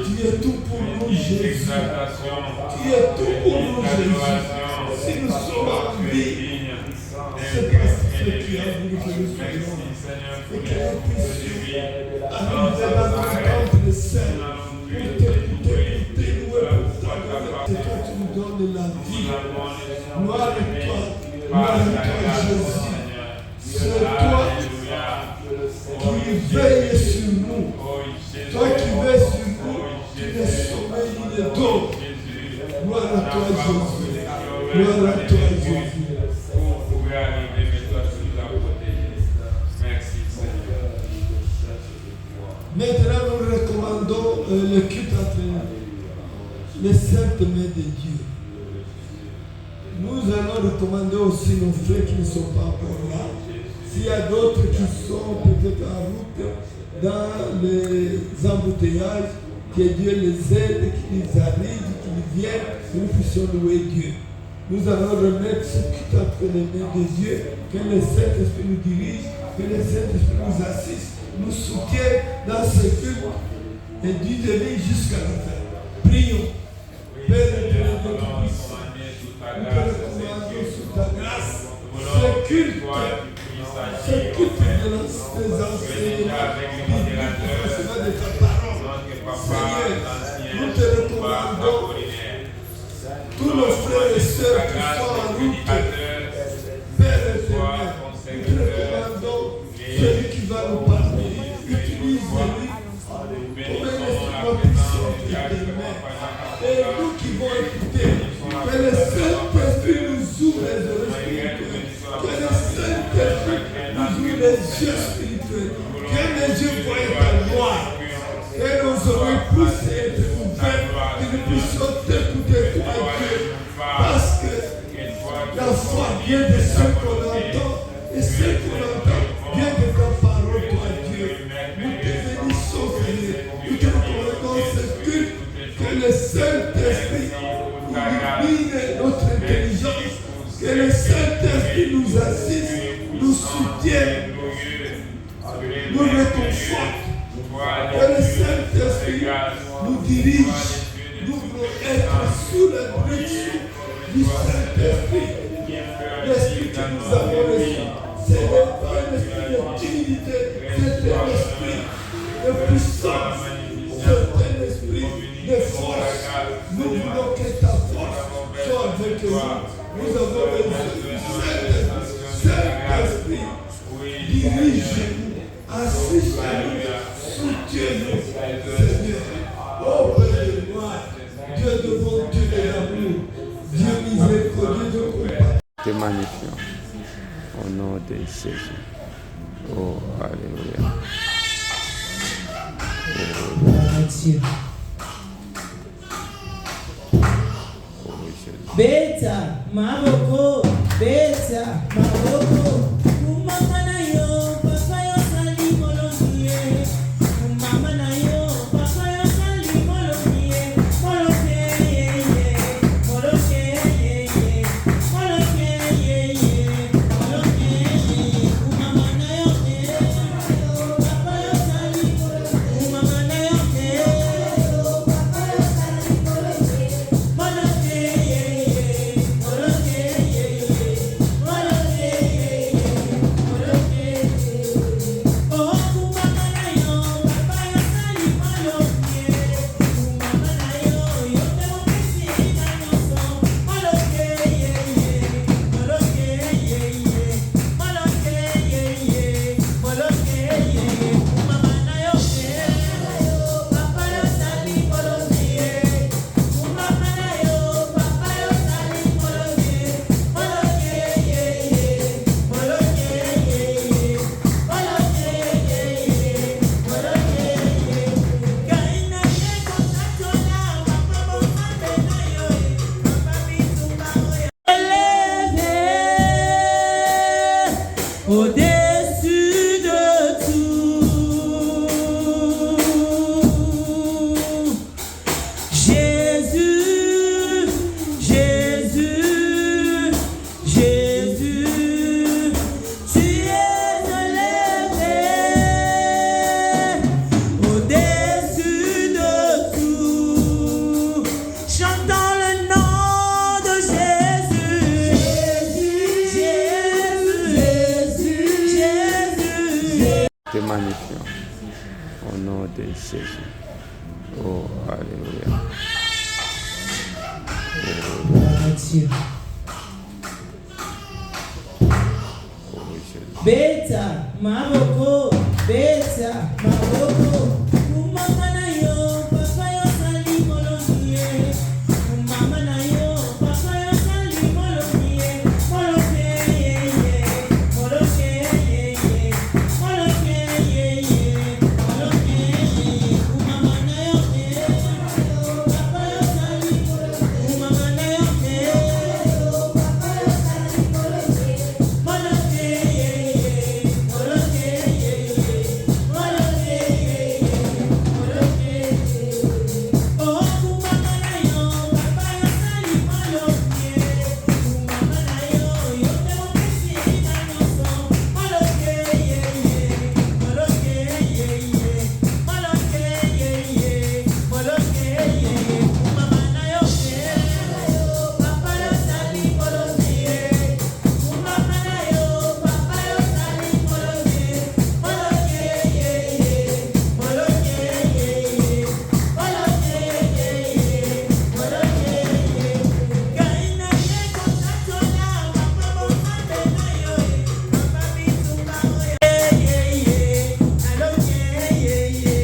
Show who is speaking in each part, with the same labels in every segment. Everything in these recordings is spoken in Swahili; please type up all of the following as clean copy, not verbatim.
Speaker 1: Tu es tout pour nous, Jésus. Tu es tout pour nous, Jésus. Si nous sommes en vie, c'est parce que tu as voulu que nous soyons et que nous puissions arriver dans notre temple de Saint pour t'écouter, louer pour t'adorer. C'est toi qui nous donnes la vie. Gloire à toi, Jésus. C'est toi qui veille sur nous. Toi qui veilles sur nous, tu ne sommeilles ni ne dors. Gloire à toi, Jésus. Gloire à toi, Jésus. Maintenant, nous recommandons le culte entre les saintes mains de Dieu. Nous allons recommander aussi nos frères qui ne sont pas encore là. S'il y a d'autres qui sont peut-être en route dans les embouteillages, que Dieu les aide, qu'ils arrivent, qu'ils viennent, que nous puissions louer Dieu. Nous allons remettre ce culte entre les mains de Dieu, que le Saint-Esprit nous dirige, que le Saint-Esprit nous assiste, nous soutienne dans ce culte et du début jusqu'à la fin. Prions. Père éternel, nous te recommandons sous ta grâce ce culte de enseignements de ta parole. Seigneur, nous te recommandons tous nos frères et sœurs qui sont en route. Père éternel, nous te recommandons celui qui va nous parler. Utilise-le comme un instrument puissant de tes mains. Et nous qui vont écouter, que le Saint-Esprit nous ouvre les oreilles spirituelles, que le Saint-Esprit nous ouvre les yeux spirituels, que les yeux voient ta gloire, que nos oreilles puissent être ouvertes, que nous puissions t'écouter, toi Dieu, parce que la foi vient de ce qu'on entend, et ce qu'on entend vient de ta parole, toi Dieu. Nous te bénissons, Seigneur, nous te recommandons ce culte, que le Saint-Esprit illumine notre intelligence, que le Saint-Esprit nous assiste, nous soutienne, nous réconforte, que le Saint-Esprit nous dirige. Nous voulons être sous la direction du Saint-Esprit. L'Esprit que nous avons reçu, c'est pas un esprit de timidité, c'est un esprit de puissance, c'est un esprit de force. Nous voulons que ta force soit avec nous. Nous avons besoin du Saint-Esprit. Dirige-nous, assiste-nous, soutiens-nous, Seigneur. Oh Père de gloire, Dieu de bonté et d'amour, Dieu miséricordieux de compassion.
Speaker 2: Te magnifions au nom de Jésus. Oh, Alléluia.
Speaker 3: Beta, Maboko, Beta, Maboko, Umama na yo, papa yo sali molongie, Umama na yo, papa yo sali molongie, moloke ye ye, moloke ye ye, moloke ye ye, moloke ye, Umama na yo papa yo sali molongie, Umama na yo papa yo sali molongie, moloke ye ye, moloke ye ye, moloke ye ye.
Speaker 2: magnifions. Au nom de Jésus. Oh, alléluia.
Speaker 3: Dieu. Beta, maboko, beta, maboko. Mama na yo, papa yo sali molongie. Mama na yo, papa yo sali molongie. Moloke ye ye, moloke ye ye, moloke ye ye, moloke ye. Mama na yo papa yo sali molongie. Mama na yo papa yo sali molongie. Moloke ye ye, moloke ye ye, moloke ye ye, moloke ye. Oh, mama na yo, papa yo sali molongie. Mama na yo, yo te mo pesi na nyonso. Moloke ye ye, moloke ye ye, moloke ye ye, moloke ye ye. Mama na yo papa yo sali molongie. Mama na yo, papa yo sali molongie. Moloke ye ye, moloke ye ye, moloke ye ye, moloke ye ye. Kaina ye konatola, papa mo mande na yo, papa bitumba ye ye, naloke ye ye,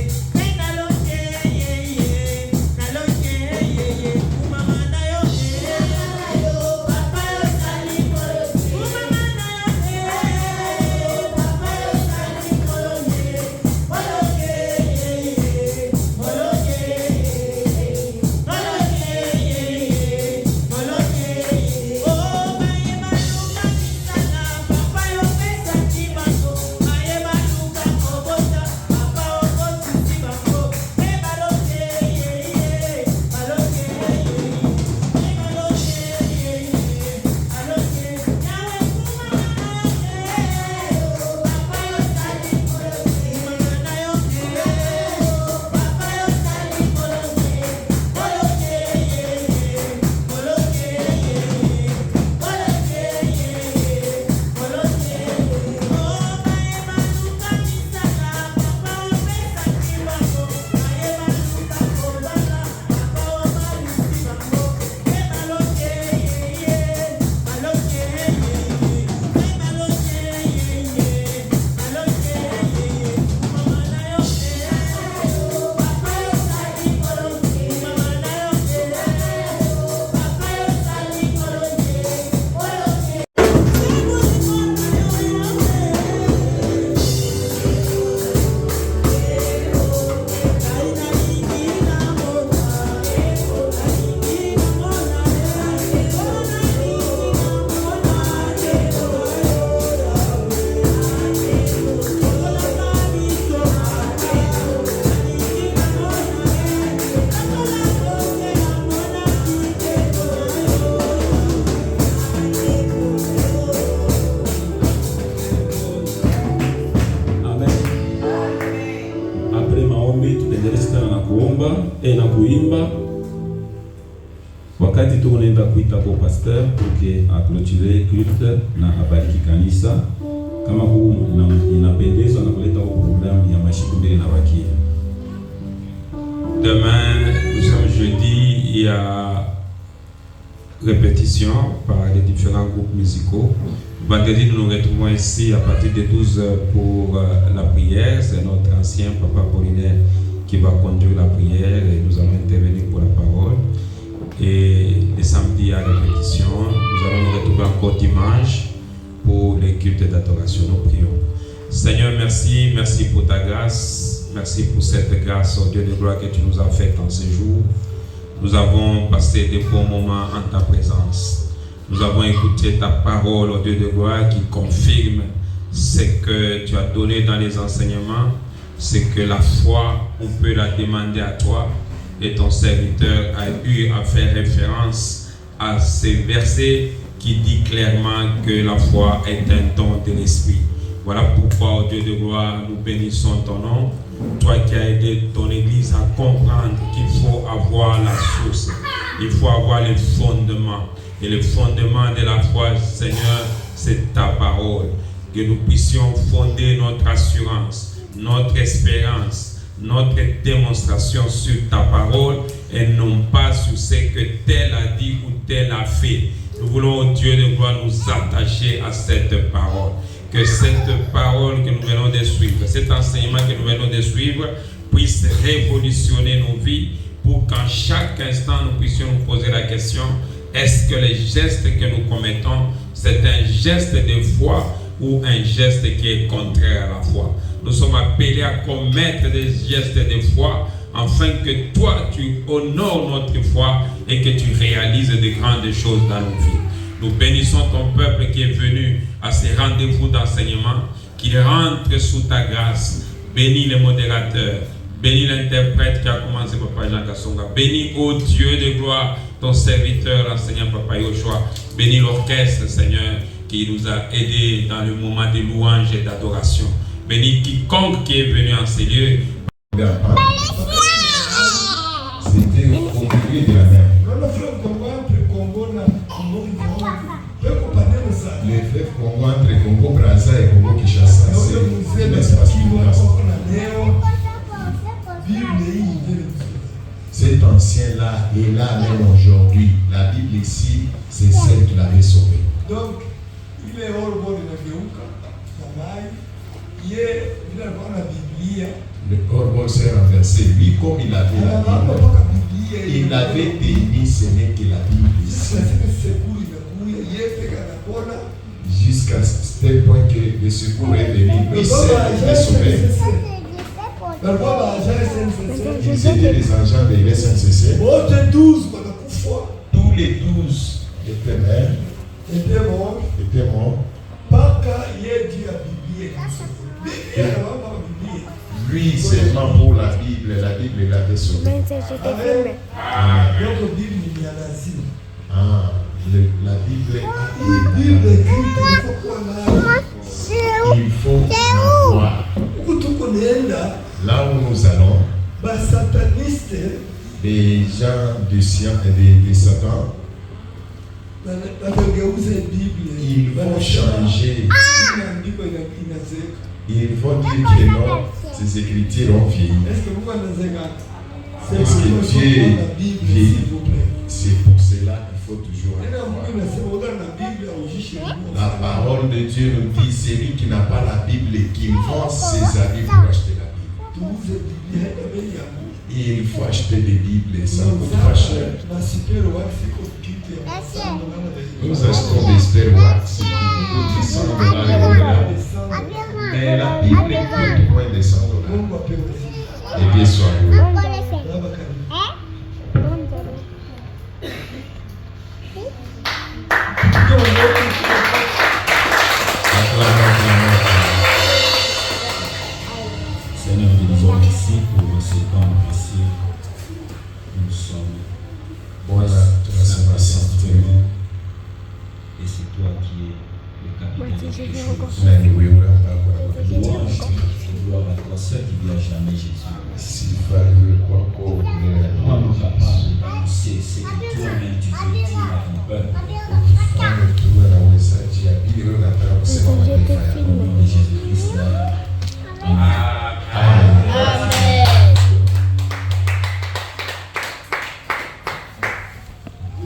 Speaker 3: naloke ye ye, naloke ye ye. Mama na yo papa yo sali molongie. Mama na yo papa yo sali molongie. Moloke ye ye, moloke ye ye, moloke ye ye, moloke ye ye. Oh, maye maluka misala, papa yo pesa chibango. Maye maluka kobota, papa okotusi bango. Maloke ye ye, maloke ye ye, maloke ye ye, maloke. Nawe kumama na yo papa yo sali molongie. Mama na yo papa yo sali molongie. Moloke ye ye, moloke ye ye, moloke ye ye, moloke ye ye. Oh, maye maluka misala, papa opesa chibango. Maye maluka kobala, papa omalusi bango. Maloke ye ye, maloke ye ye, maloke ye ye, maloke ye ye. Mama na yo papa yo sali molongie. Mama na yo papa yo sali molongie. Moloke
Speaker 4: Amen. Après maombi tutaendelea sana na kuomba na kuimba. Wakati tunaenda kuita kwa pastor porque aclôturer culte na abariki kanisa kama huu inapendezwa na kuleta kwa programu ya mashiku mbele na wakia.
Speaker 1: Demain, nous sommes jeudi, il y a répétition par les différents groupes musicaux. Vendredi, nous nous retrouvons ici à partir de 12h pour la prière. C'est notre ancien papa Apollinaire qui va conduire la prière et nous allons intervenir pour la parole. Et le samedi à répétition, nous allons nous retrouver encore dimanche pour les cultes d'adoration. Nous prions. Seigneur, merci, merci pour ta grâce, merci pour cette grâce, oh Dieu de gloire, que tu nous as faite en ce jour. Nous avons passé de bons moments en ta présence. Nous avons écouté ta parole, oh Dieu de gloire, qui confirme ce que tu as donné dans les enseignements, c'est que la foi, on peut la demander à toi. Et ton serviteur a eu à faire référence à ces versets qui dit clairement que la foi est un don de l'esprit. Voilà pourquoi, au Dieu de gloire, nous bénissons ton nom. Toi qui as aidé ton église à comprendre qu'il faut avoir la source, il faut avoir les fondements. Et le fondement de la foi, Seigneur, c'est ta parole. Que nous puissions fonder notre assurance, notre espérance, notre démonstration sur ta parole et non pas sur ce que tel a dit ou tel a fait. Nous voulons, oh Dieu de gloire, nous attacher à cette parole. Que cette parole que nous venons de suivre, cet enseignement que nous venons de suivre, puisse révolutionner nos vies pour qu'en chaque instant nous puissions nous poser la question: est-ce que les gestes que nous commettons, c'est un geste de foi ou un geste qui est contraire à la foi? Nous sommes appelés à commettre des gestes de foi afin que toi tu honores notre foi et que tu réalises de grandes choses dans nos vies. Nous bénissons ton peuple qui est venu à ces rendez-vous d'enseignement, qu'il rentre sous ta grâce. Bénis les modérateurs, bénis l'interprète qui a commencé, Papa Jean Kassonga. Bénis, ô Dieu de gloire, ton serviteur, l'enseignant Papa Yoshua. Bénis l'orchestre, Seigneur, qui nous a aidés dans le moment de louange et d'adoration. Bénis quiconque qui est venu en ces lieux.
Speaker 5: C'était au milieu de la mer. Les fleuves Congo entre Congo Brazza et Congo Kinshasa, c'est un espace cet ancien-là est là même aujourd'hui. La Bible ici, c'est celle qui l'avait sauvé.
Speaker 6: Donc, il est hors bord de la Geuka,
Speaker 5: le hors-bord s'est renversé. Lui, comme il avait la Bible, il avait béni, ce n'est que la Bible ici. Jusqu'à tel point que le secours est venu. Lui seul était sauvé. Ils étaient les agents de l'SNCC. Tous les 12 étaient morts. Lui seulement pour la Bible l'avait sauvé. La Bible il faut voir. Là où nous allons, des gens de science et de Satan, ils vont changer. Ils vont dire que non, ces écritures ont vieilli. Est-ce que Dieu vieillit? C'est pour cela qu'il faut toujours avoir. La parole de Dieu nous dit: celui qui n'a pas la Bible, qu'il vend ses habits pour acheter la Bible. Et il faut acheter des Bibles, ça coûte pas cher. Nous achetons des spare wax qui coûtent 100 $ et au-delà. Mais la Bible coûte moins de 100 $. Et bien soit loué.
Speaker 4: Seigneur, nous disons merci pour ce temps précieux. Nous sommes Saint-Théo, et c'est toi qui es le capitaine de choses. Louange et gloire à toi, seul qui vient jamais Jésus. Moi, nous capables d'annoncer ce que toi-même tu veux dire à ton peuple. Au nom de Jésus-Christ, Amen.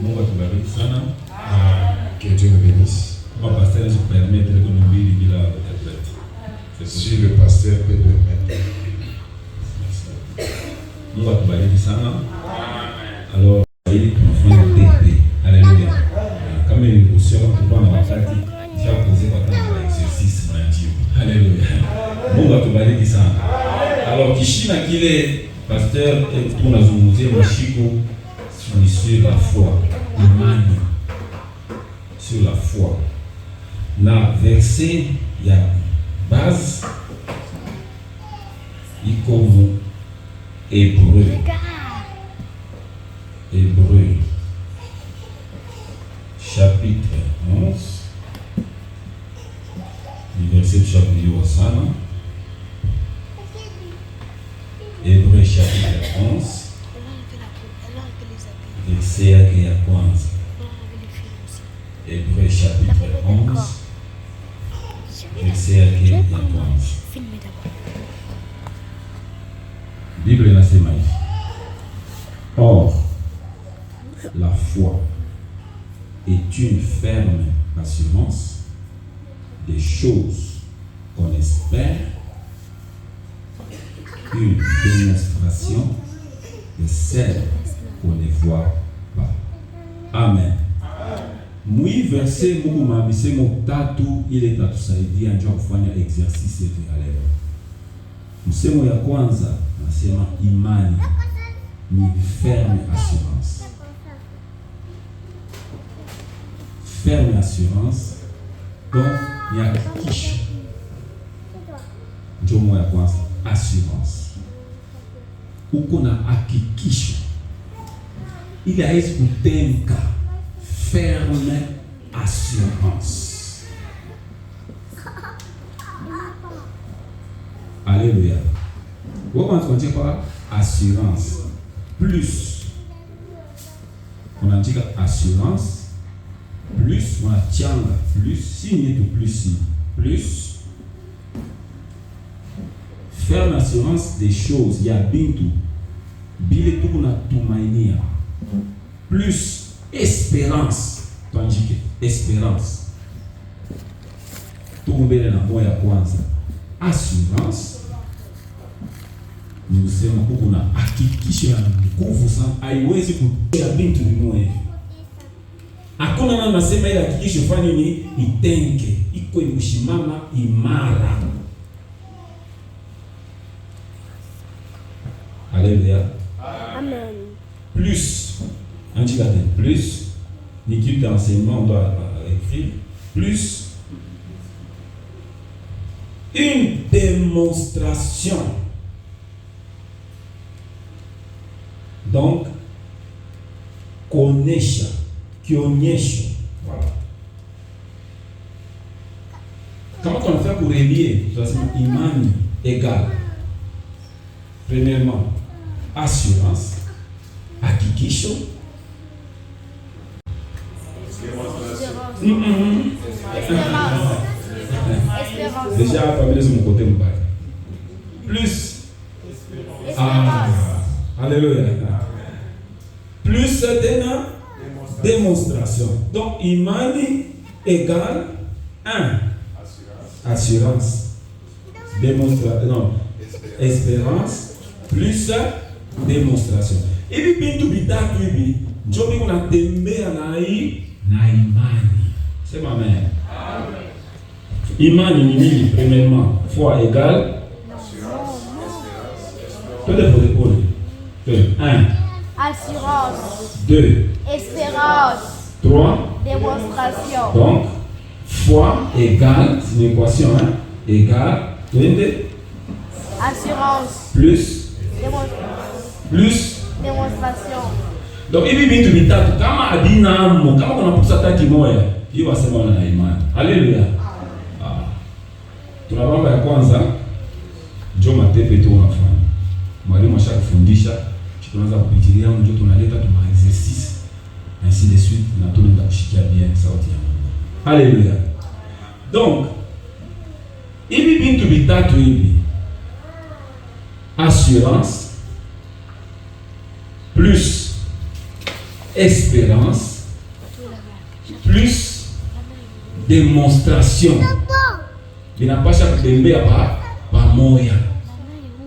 Speaker 4: Mungu atubariki sana.
Speaker 5: Que Dieu nous bénisse.
Speaker 4: Kama pasteur nous permettre que nous vivions bila interprète.
Speaker 5: Si le pasteur peut permettre.
Speaker 4: Mungu atubariki sana. Alors, ili tunafanya TP. Alléluia. Kama nilivyosema tulikuwa na wakati nishakuze kwa kama exercice na jibu. Alléluia. Mungu atubariki sana. Alors, kishina kile pasteur tunazungumzia mashiko sur la foi, imani, sur la foi. Na verset ya base iko mu Hébreu. Hébreu chapitre 11 du verset chapitre sana. Hébreu chapitre 11 verset yake ya kwanza. Hébreu chapitre 11 verset yake ya kwanza. anasema hivi. Or, la foi est une ferme assurance des choses qu'on espère, une démonstration de celles qu'on ne voit pas. Amen. Mwi verse Mungu mamisemo tatu ile tatusaidia njoo kufanya exercice yetu ya leo. Msemo ya kwanza nasema imani ni ferme assurance. Ferme assurance, donc ni hakikisho. Njoo moja ya kwanza, assurance. Uko na hakikisho ili hawezi kutenka. Ferme assurance. Alléluia. Vous comprenez quoi? Assurance. Plus. On a dit assurance. Plus. On a tianga. Plus. Signe tout plus signe. Plus. Ferme assurance des choses. Il y a bintu. Bile tout on a tout mainia. Plus. Espérance. Tandis que espérance. Tout mbele na moya kwanza. Assurance. Nous sommes pour kuna hakikisho ya nguvu sana. Haiwezi kutia bintu mmoja. Hakuna mama nasema ile hakikisho fanya nini itenge. Iko imeshimama imara. Alléluia. Amen. Plus. Un petit matin, plus, l'équipe d'enseignement, on doit écrire, plus, une démonstration. Donc, konesha, kionyesho. Voilà. Comment on fait pour relier? Imani égale. Premièrement, assurance, hakikisho. Déjà, pas de mon côté, plus. Ah, alléluia. Plus de démonstration. Donc, imani égale 1. Assurance. Démonstration. Non. Espérance plus démonstration. Et puis, bintu bitatu hivi, njoo mimi unatembea na hii na imani. Sema amen. Amen. Imani ni nini? Premièrement, foi égale assurance, espérance. 1.
Speaker 7: Assurance.
Speaker 4: 2.
Speaker 7: Espérance.
Speaker 4: 3.
Speaker 7: Démonstration.
Speaker 4: Donc, foi égale, c'est une équation, hein? Égale,
Speaker 7: assurance.
Speaker 4: Plus. Plus.
Speaker 7: Démonstration.
Speaker 4: Donc, hivi vitu vitatu kama adinamo, kama kuna pusa taki moja, hiyo wasema na imani. Haleluya. Tunabamba ya kwanza, njoo matepe tu unafanya. Mwalimu ashakufundisha, tunaanza kupitilia, njoo tunaleta tu exercice. Ainsi de suite, na tunaenda kushikia bien sauti ya Mungu. Haleluya. Donc, hivi vitu vitatu hivi, assurance plus espérance plus démonstration vinapasha kutembea pamoja.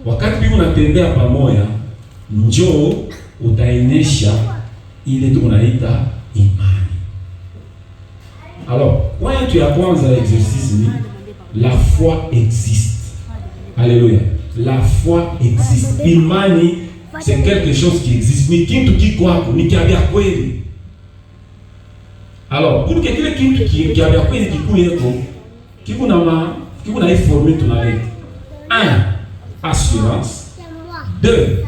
Speaker 4: Wakati bibi unatembea pamoja, njoo utaenesha ile tunaita imani. Alors, point ya kwanza exercice ni la foi existe. Alléluia. La foi existe. Imani c'est quelque chose qui existe. Ni kitu kiko hapo, ni kiabia kweli. Alors, pour que kile kitu kiabia kweli kikuyeko, kiko na informé tunaleta. 1. Assurance. 2.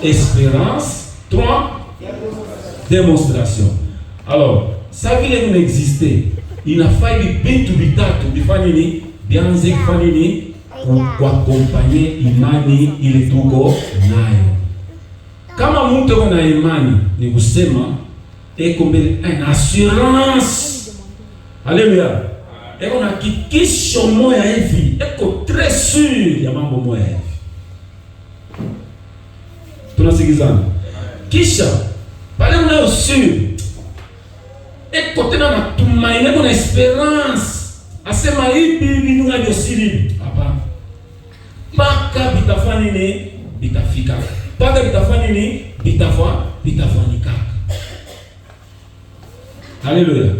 Speaker 4: Espérance. 3. Démonstration. Alors, ça vile n'existait. Il a fallu bintu bitatu bifanye ni bianze kufanya ni kuakompanye imani ili tuko nayo. Kama mtu ana imani ni kusema eko mbele en assurance. Alléluia. Eko na kikisho moya hivi, eko très sûr ya mambo moya hivi. Tunasikizana. Kisha pale mnayo sur eko tena na tumaini kuna esperance asema hii bibi nunga ndio siri hapa mpaka bitafanya nini bitafika mpaka bitafanya nini bitafanyika. Haleluya.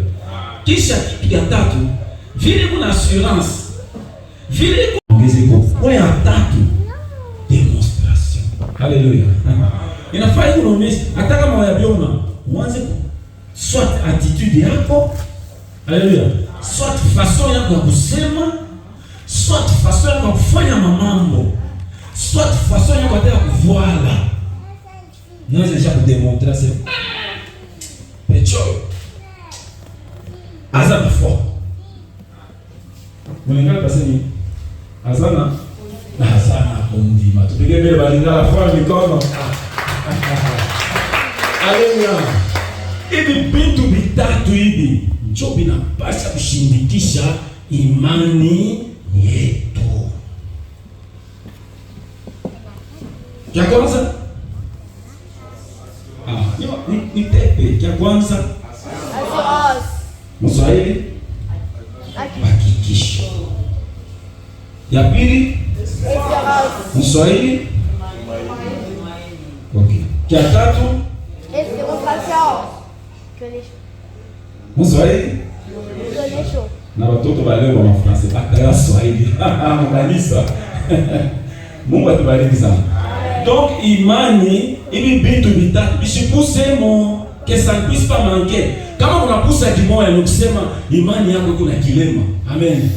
Speaker 4: Kisha kitu ya tatu vile kuna assurance vile ongezeko kwa ya tatu demonstration. Haleluya. Inafaa kuonesha hata kama wayabiona mwanze soit attitude yako, haleluya, soit façon yako ya kusema, soit façon yako ya kufanya mambo, soit façon yako ya kuvoila. Naweza déjà kudemontrer ça. Pecho azana fort. Mwenengana paseni azana kondima. Tupige mbele balingala fort mikono. Haleluya. Hivi vitu vitatu hivi ndio vinapaswa kushindikisha imani yetu. Ya kwanza ni tepe. Ya kwanza
Speaker 7: Assurance.
Speaker 4: Mswahili hakikisho. Ya pili
Speaker 7: Espérance.
Speaker 4: Mswahili okay. Ya tatu
Speaker 7: Démonstration.
Speaker 4: Mswahili na watoto wale wa Mafransa bakaya Swahili mkanisa. Mungu atubariki sana. Donc imani hivi vitu vitatu bisipuse mo que ça ne puisse pas manquer. Kama unapusa kimoja ni kusema imani yako kuna kilema. Amen.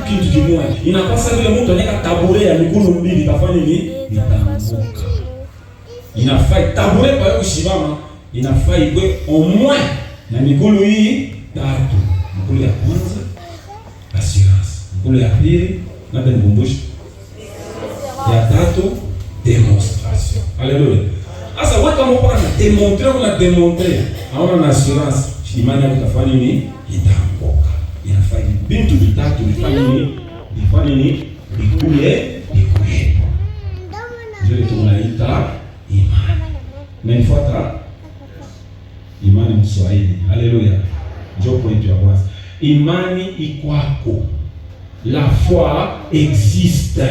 Speaker 4: Kitu kimoja inapasa vile mtu anaweka tabure ya mikono mbili tafanya nini? Itaanguka. Inafaa tabure kwa kushimama, inafaa iwe au moins na mikono hii tatu. Mikono ya kwanza assurance, mikono ya pili na benikumbusha, ya tatu demonstration. Haleluya. Sasa wewe kama uko na demontrer, hauna na assurance, imani yako itafanya nini? Itaanguka. Inafaa vitu vitatu vifanye nini? Vifanye nini? Vikue. Ndio tunaita imani. Na ifuata imani Mswahili. Haleluya. Ndio point ya kwanza. Imani ikwako. La foi existe.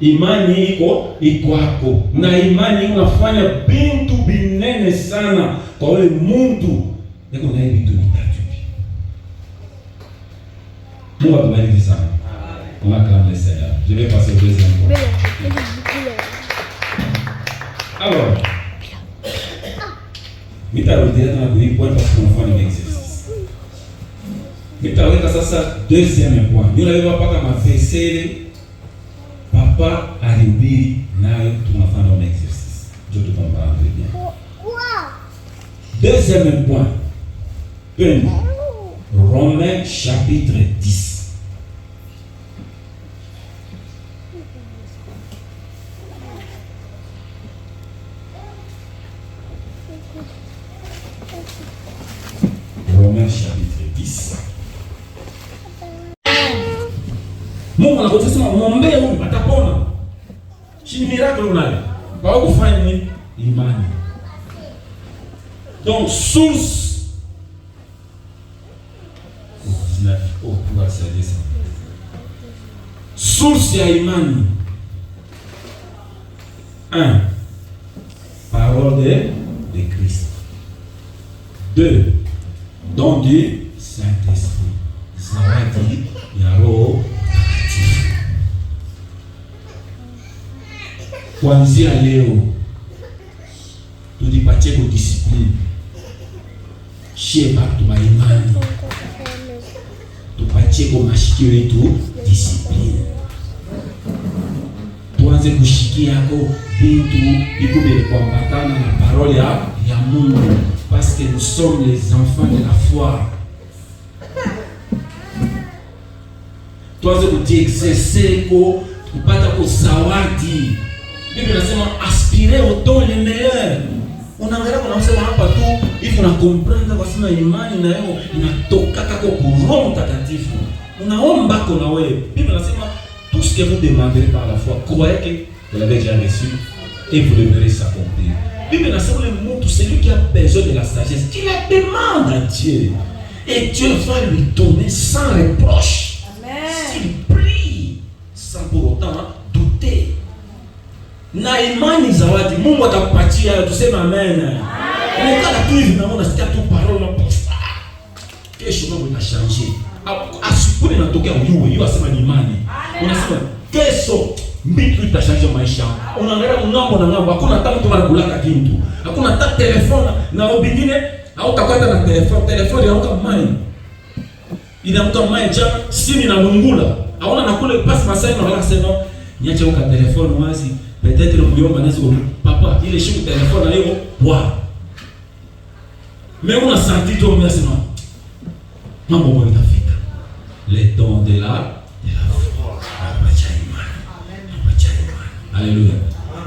Speaker 4: Imani ikwako. Na imani unafanya bintu binene sana kwa wale mtu. Niko na hivi vitu vitatu. Mungu atubariki sana. On acclame le Seigneur. Je vais passer au deuxième point. Alors, nitarudia tena kwa hii point parce qu'on fait un exercice. Nitaweka sasa deuxième point. Ndio leo mpaka mafesele papa alihubiri nayo tunafanya un exercice. Je te comprends bien. Deuxième point. Romains chapitre 10. Romains chapitre 10. Mungu anakutasema muombe huyu atapona. Chini miracle unayo. Kwa kufanya nini? Imani. Donc source source ya imani. 1. Parole de Christ. 2. Don du Saint-Esprit. Zawadi ya Roho Mtakatifu. Kuanzia leo tujipatie kwa discipline. Shie batu ba imani. Tupatie kwa mashikio yetu discipline. Tuanze kushikia yako bintu ikubele kuambatana na parole ya Mungu. Parce que nous sommes les enfants de la foi. Tuanze kujiexercer kupata kwa zawadi. Biblia inasema aspirer au don le meilleur. Unaangalia kuna msema hapa tu hivi na comprendre kwa sababu imani na yao inatoka kwa Roho Mtakatifu. Unaomba kwa wewe. Biblia inasema tout ce que vous demandez par la foi, croyez que vous l'avez déjà reçu et vous le verrez s'accomplir. Bible nasema le monde, celui qui a besoin de la sagesse, qui la demande à Dieu. Et Dieu va lui donner sans reproche. S'il prie sans pour autant douter. Na imani zawadi Mungu atakupatia, tuseme amen. Unataka tu hivi na unasikia tu parole na posta. Kesho mambo inachange. Asipone natokea uyuwe asema ni imani. Unasema kesho mbitu itachange maisha. Unaangalia ngambo na ngambo, hakuna hata mtu anakulaka kitu. Hakuna hata telefoni na wengine au utakwenda na telefoni inaamka mai. Inaamka mai jana simu na lungula. Haona nakule pass masai na wala sema niache uka telefoni wazi. Peut-être le mliomba nazo papa ile shiku telefoni na hiyo wa. Mais on a senti tout mais c'est non. Mambo bora itafika. Les dons de la foi. Alléluia.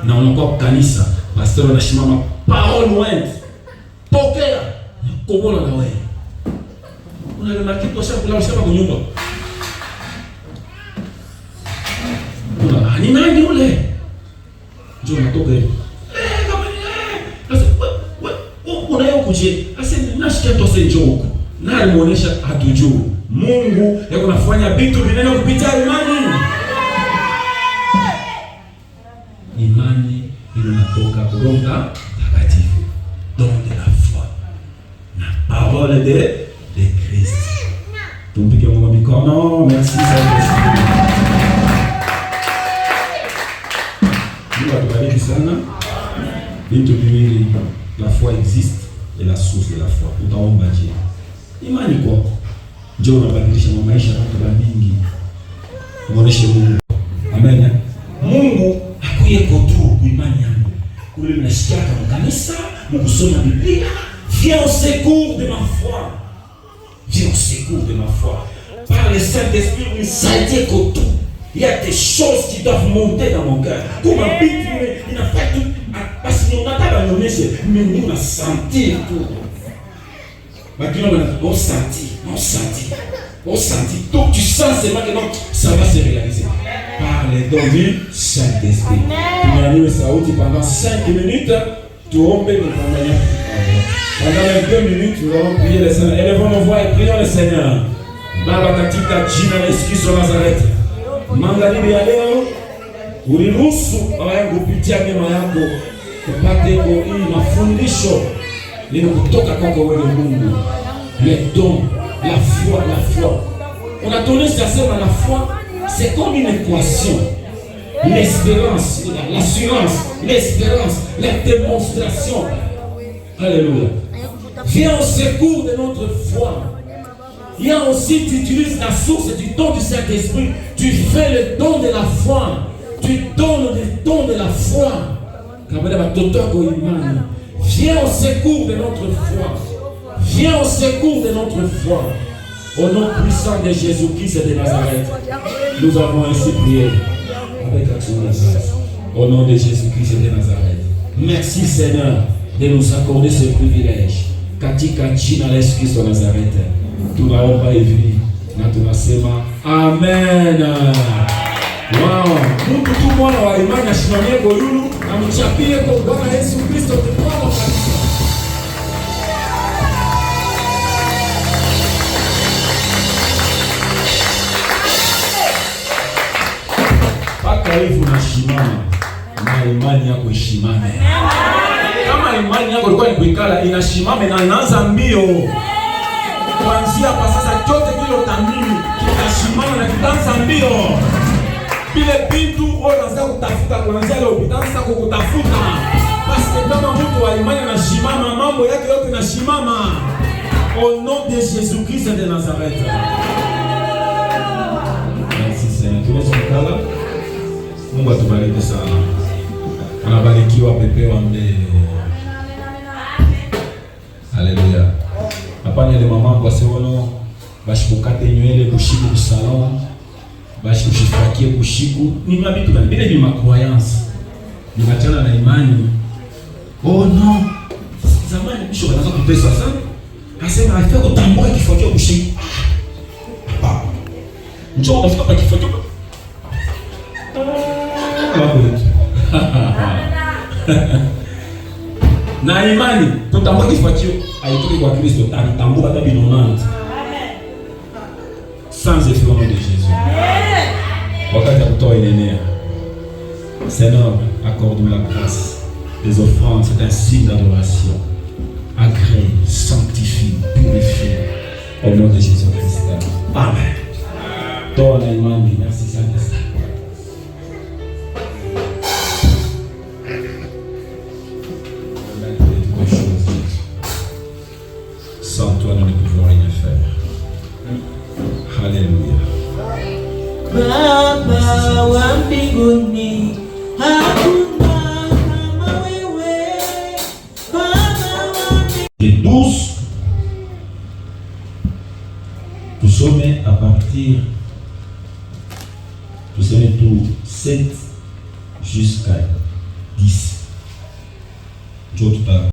Speaker 4: Na unakuwa kanisa, pastor anashimama parole went. Pokea. Kobola na wewe. Unaremarki kwa sababu la ushaba kwa nyumba. Ni nani yule? Njoo natoka hivi. Kama ni sasa unayo kuje. Sasa ninashikia tose njoo. Na alimuonesha hatujui. Mungu yako nafanya vitu vinene kupitia imani. Imani inatoka kwa Roho Mtakatifu. Don de la foi. La parole de Christ. Tumpike Mungu mikono. Merci sana. Mungu atubariki sana. Vitu viwili, la foi existe et la source de la foi. Utaomba je? Imani kwako. Njoo unabadilisha maisha ya watu mingi. Muoneshe Mungu. Amen. Mungu hakuye kotu kuimani yangu. Kule mnasikia kama kanisa, mkusoma Biblia, viens au secours de ma foi. Viens au secours de ma foi. Par le Saint-Esprit, ça a été kotu. Il y a des choses qui doivent monter dans mon cœur. Comme un bit, il n'a pas tout. Parce qu'on n'a pas donné, mais nous on a senti tout. Maintenant, on sentit. Donc tu sens seulement que non, ça va se réaliser. Par les dons du Saint-Esprit. Tu m'as dit sauti pendant 5 minutes. Tu rompes le pendant. Pendant 2 minutes, nous allons prier le Seigneur. Élevons nos voix et prions le Seigneur. Baba katika jina la Yesu Kristo wa Nazareti. Magharibi ya leo uliruhusu wangu kupitia mema yako upate hii mafundisho leo kutoka kwako wewe Mungu. Les dons, la foi. On a donné ça sur la foi, c'est comme une équation. L'espérance, l'assurance, l'espérance, la démonstration. Alléluia. Viens au secours de notre foi. Viens aussi, tu utilises la source du don du Saint-Esprit. Tu fais le don de la foi. Tu donnes le don de la foi. Viens au secours de notre foi. Viens au secours de notre foi. Au nom puissant de Jésus-Christ de Nazareth, nous avons ainsi prié avec action de grâce. Au nom de Jésus-Christ de Nazareth. Merci Seigneur de nous accorder ce privilège. Katika jina la Yesu Kristo wa Nazareth. Tunaomba hivi na tunasema amen. Wow. Mungu tu mwana wa imani ashimamie golulu na mchapie kwa Bwana Yesu Kristo tunaomba kabisa. Paka hivi unashimama na imani yako ishimame. Kama imani yako ilikuwa ni kuikala inashimame na inaanza mbio. Kuanzia kwa sasa chote kile utamini kitashimama na kitaanza mbio. Bile bintu unaanza kutafuta kuanzia leo utaanza kukutafuta. Basi kama mtu wa imani anashimama mambo yake yote yanashimama. Au nom de Jésus-Christ de Nazareth. Merci Seigneur. Tunashukuru. Mungu atubariki sana. Anabarikiwa pepe wa mbele. Haleluya. Hapa ni mama kwa sewono bashikukate nywele kushiku salon bashikushifrakie kushiku ni mabitu gani bile ni croyance ni machana na imani. Oh no, zamani bisho banaanza kutesa sana asema afika kutambua kifakio kushiku hapa njoo unafika pa kifakio hapo Na imani tutambua kifuatio haitoki kwa Kristo, tutambua hata binonante. Sans effet au nom de Jésus. Wakati ya kutoa inenea. Seigneur, accorde-moi la grâce. Les offrandes, c'est un signe d'adoration. Agrée, sanctifie, purifie. Au nom de Jésus-Christ. Amen. Toi, la imani, merci Saint-Esprit. Sans toi, nous ne pouvons rien faire. Alléluia.
Speaker 3: Baba wa mbinguni, hakuna kama wewe. Baba wa
Speaker 4: Et 12, tout sommet à partir, tout sommet tout 7 jusqu'à 10. Tout à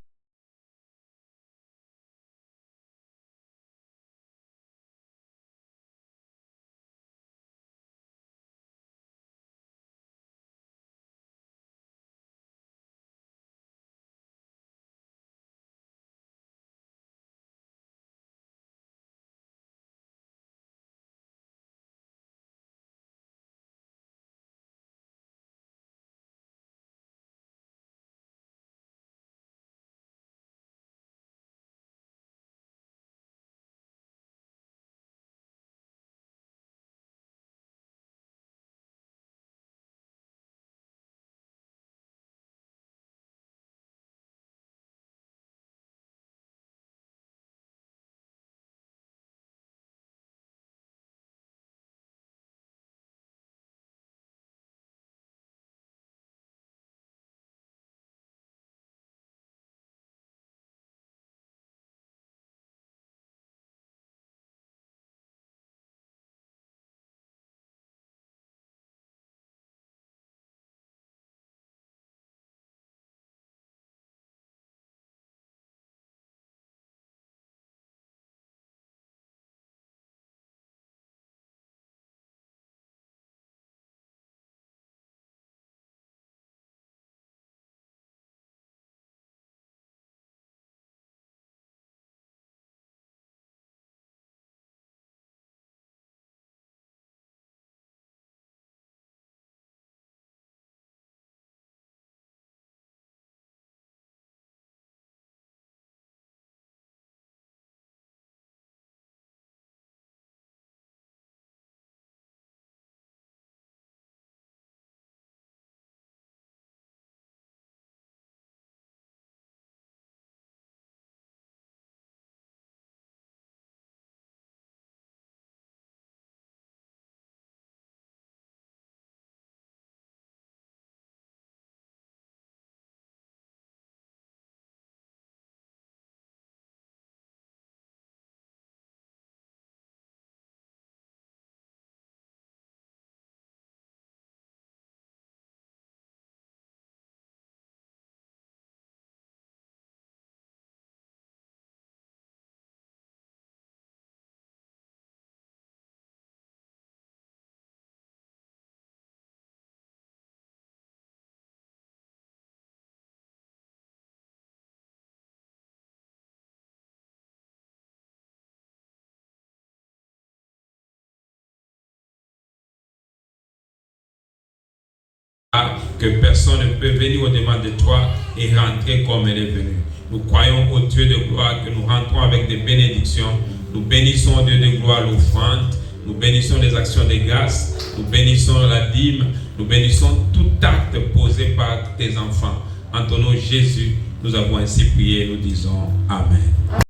Speaker 1: que personne ne peut venir au-devant de toi et rentrer comme elle est venue. Nous croyons au Dieu de gloire que nous rentrons avec des bénédictions. Nous bénissons au Dieu de gloire l'offrande. Nous bénissons les actions de grâce. Nous bénissons la dîme. Nous bénissons tout acte posé par tes enfants. En ton nom Jésus, nous avons ainsi prié et nous disons Amen.